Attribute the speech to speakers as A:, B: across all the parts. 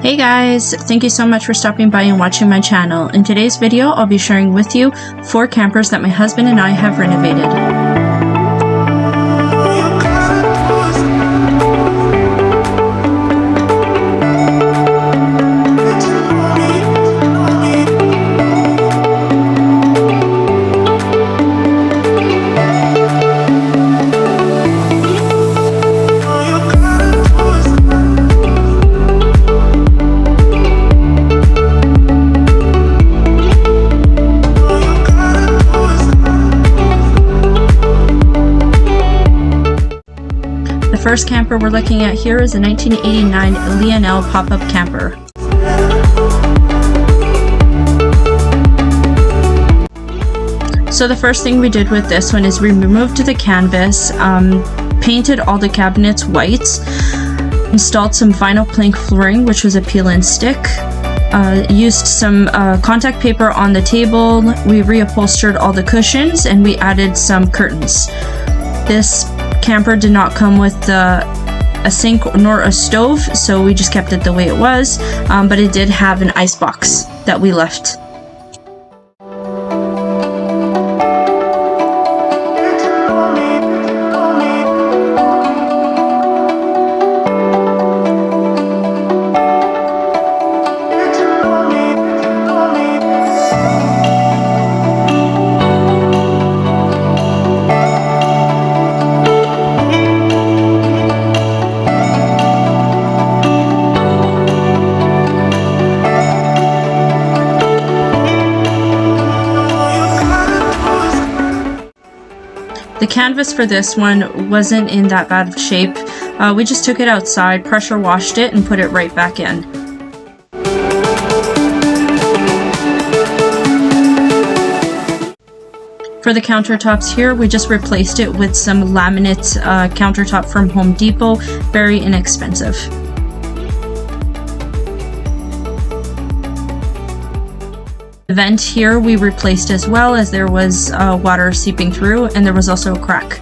A: Hey guys, thank you so much for stopping by and watching my channel. In today's video, I'll be sharing with you 4 campers that my husband and I have renovated. The first camper we're looking at here is a 1989 Lionel pop-up camper. So the first thing we did with this one is we removed the canvas, painted all the cabinets white, installed some vinyl plank flooring, which was a peel and stick, used some contact paper on the table, we reupholstered all the cushions, and we added some curtains. This camper did not come with a sink nor a stove, so we just kept it the way it was, but it did have an ice box that we left. The canvas for this one wasn't in that bad of shape. We just took it outside, pressure washed it, and put it right back in. For the countertops here, we just replaced it with some laminate countertop from Home Depot, very inexpensive. The vent here we replaced as well, as there was water seeping through, and there was also a crack.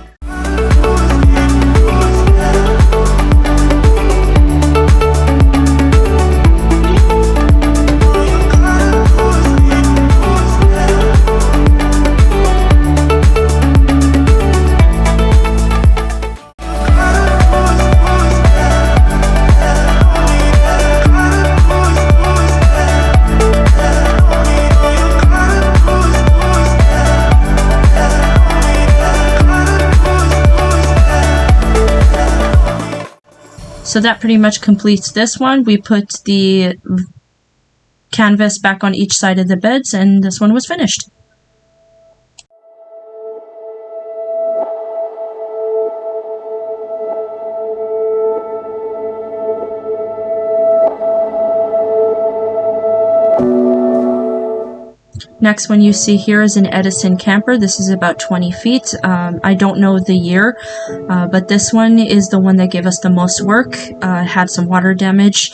A: So that pretty much completes this one. We put the canvas back on each side of the beds, and this one was finished. Next one you see here is an Edison camper. This is about 20 feet. I don't know the year, but this one is the one that gave us the most work. Had some water damage.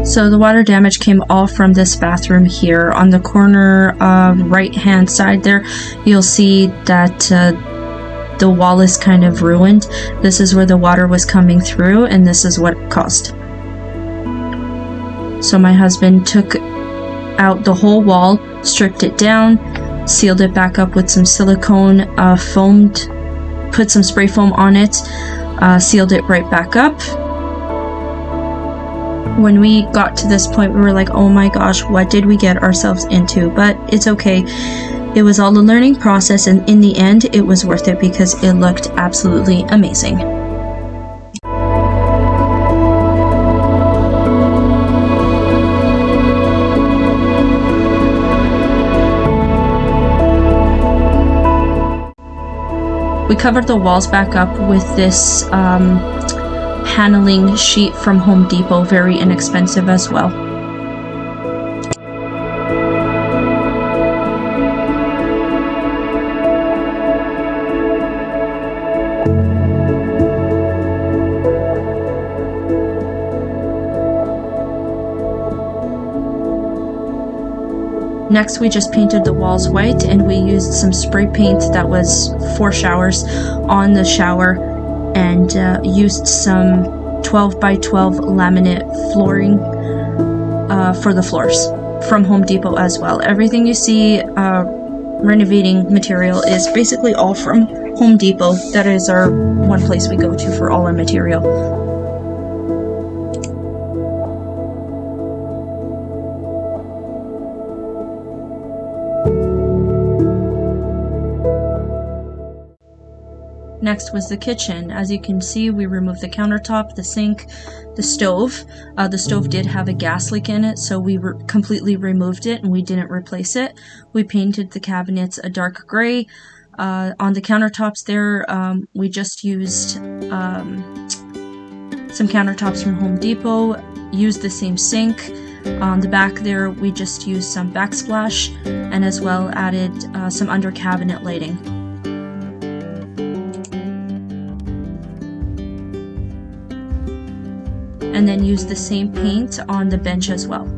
A: So the water damage came all from this bathroom here. On the corner right hand side there, you'll see that the wall is kind of ruined. This is where the water was coming through, and this is what it caused. So my husband took out the whole wall, stripped it down, sealed it back up with some silicone, foamed, put some spray foam on it, sealed it right back up. When we got to this point, we were like, oh my gosh, what did we get ourselves into? But it's okay. It was all a learning process, and in the end it was worth it because it looked absolutely amazing. We covered the walls back up with this paneling sheet from Home Depot, very inexpensive as well. Next, we just painted the walls white, and we used some spray paint that was for showers on the shower, and used some 12 by 12 laminate flooring for the floors from Home Depot as well. Everything you see renovating material is basically all from Home Depot. That is our one place we go to for all our material. Next was the kitchen. As you can see, we removed the countertop, the sink, the stove. The stove did have a gas leak in it, so we completely removed it and we didn't replace it. We painted the cabinets a dark gray. On the countertops there, we just used some countertops from Home Depot, used the same sink. On the back there, we just used some backsplash and as well added some under cabinet lighting. And then use the same paint on the bench as well.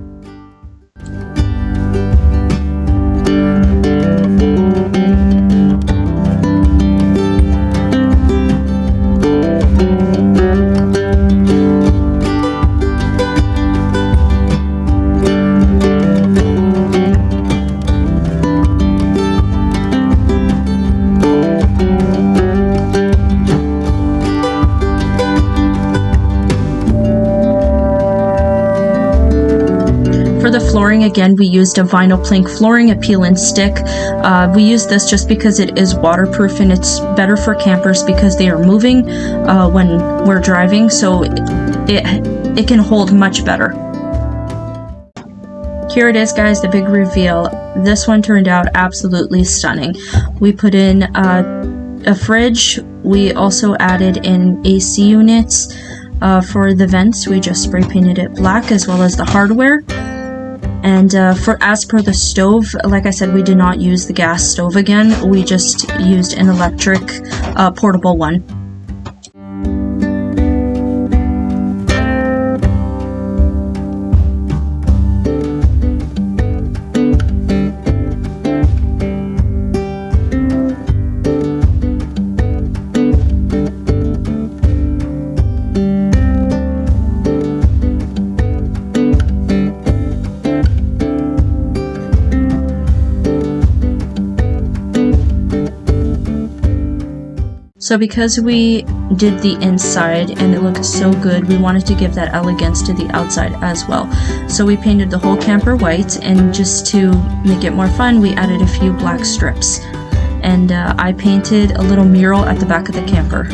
A: For the flooring, again, we used a vinyl plank flooring, a peel and stick. We used this just because it is waterproof and it's better for campers because they are moving when we're driving, so it can hold much better. Here it is, guys, the big reveal. This one turned out absolutely stunning. We put in a fridge. We also added in AC units. For the vents, we just spray painted it black as well as the hardware. And as per the stove, like I said, we did not use the gas stove again. We just used an electric portable one. So because we did the inside and it looked so good, we wanted to give that elegance to the outside as well. So we painted the whole camper white, and just to make it more fun, we added a few black strips. And I painted a little mural at the back of the camper.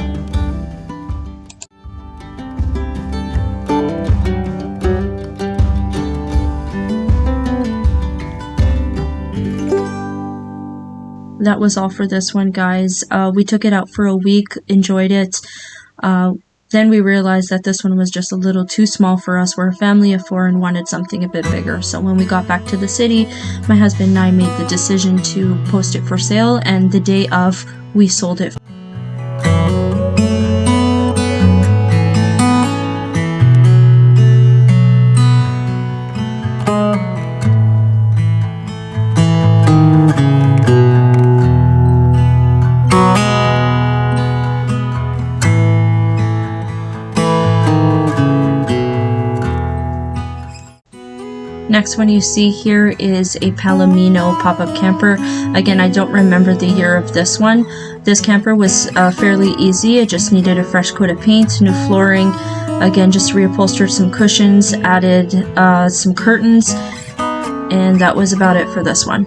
A: That was all for this one, guys. We took it out for a week, enjoyed it. Then we realized that this one was just a little too small for us. We're a family of 4 and wanted something a bit bigger. So when we got back to the city, my husband and I made the decision to post it for sale, and the day of, we sold it. Next one you see here is a Palomino pop-up camper. Again, I don't remember the year of this one. This camper was fairly easy. It just needed a fresh coat of paint, new flooring. Again, just reupholstered some cushions, added some curtains, and that was about it for this one.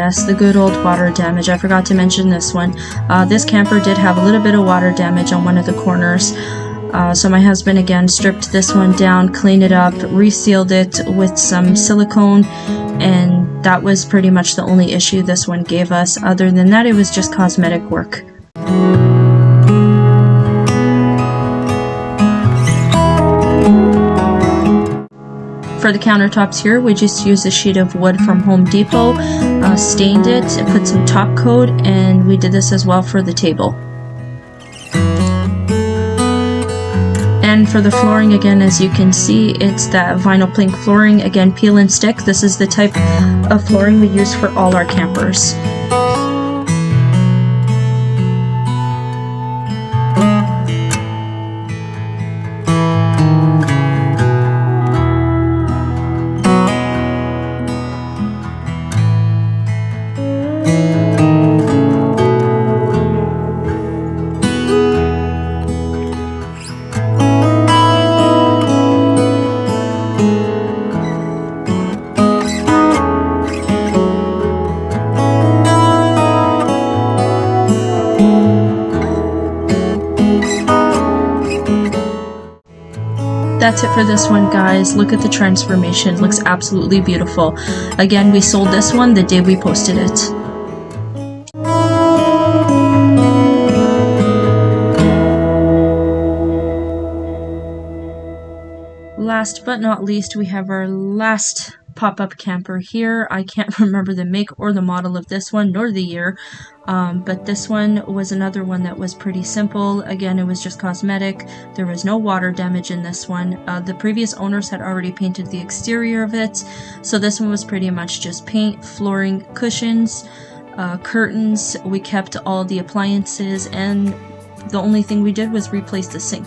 A: yes, the good old water damage. I forgot to mention this one. This camper did have a little bit of water damage on one of the corners. So my husband again stripped this one down, cleaned it up, resealed it with some silicone, and that was pretty much the only issue this one gave us. Other than that, it was just cosmetic work. For the countertops here, we just used a sheet of wood from Home Depot, stained it, and put some top coat, and we did this as well for the table. And for the flooring, again, as you can see, it's that vinyl plank flooring, again, peel and stick. This is the type of flooring we use for all our campers. That's it for this one, guys. Look at the transformation. It looks absolutely beautiful. Again, we sold this one the day we posted it. Last but not least, we have our last pop-up camper here. I can't remember the make or the model of this one, nor the year, but this one was another one that was pretty simple. Again, it was just cosmetic. There was no water damage in this one. The previous owners had already painted the exterior of it, so this one was pretty much just paint, flooring, cushions, curtains. We kept all the appliances, and the only thing we did was replace the sink.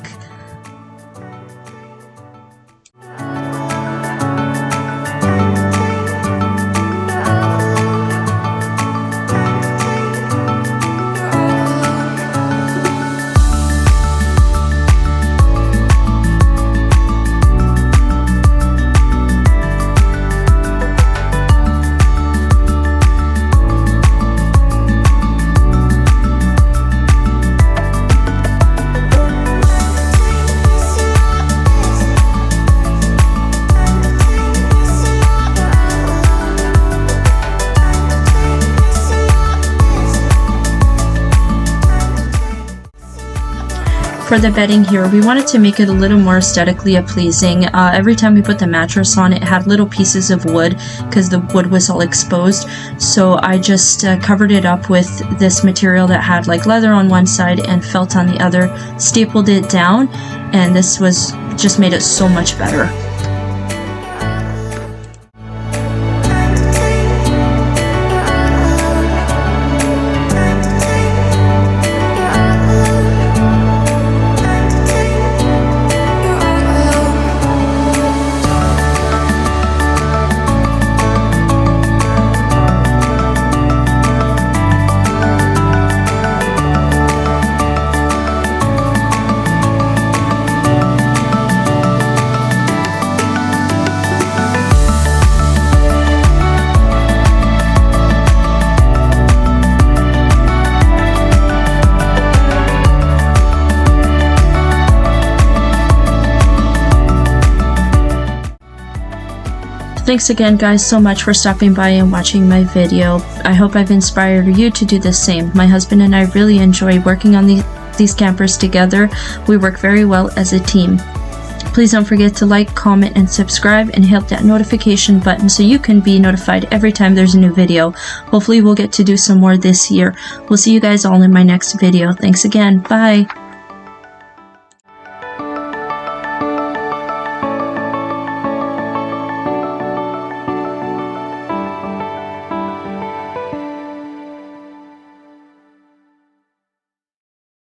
A: For the bedding here, we wanted to make it a little more aesthetically pleasing. Every time we put the mattress on, it had little pieces of wood because the wood was all exposed. So I just covered it up with this material that had like leather on one side and felt on the other, stapled it down, and this was just made it so much better. Thanks again, guys, so much for stopping by and watching my video. I hope I've inspired you to do the same. My husband and I really enjoy working on these campers together. We work very well as a team. Please don't forget to like, comment, and subscribe, and hit that notification button so you can be notified every time there's a new video. Hopefully we'll get to do some more this year. We'll see you guys all in my next video. Thanks again. Bye.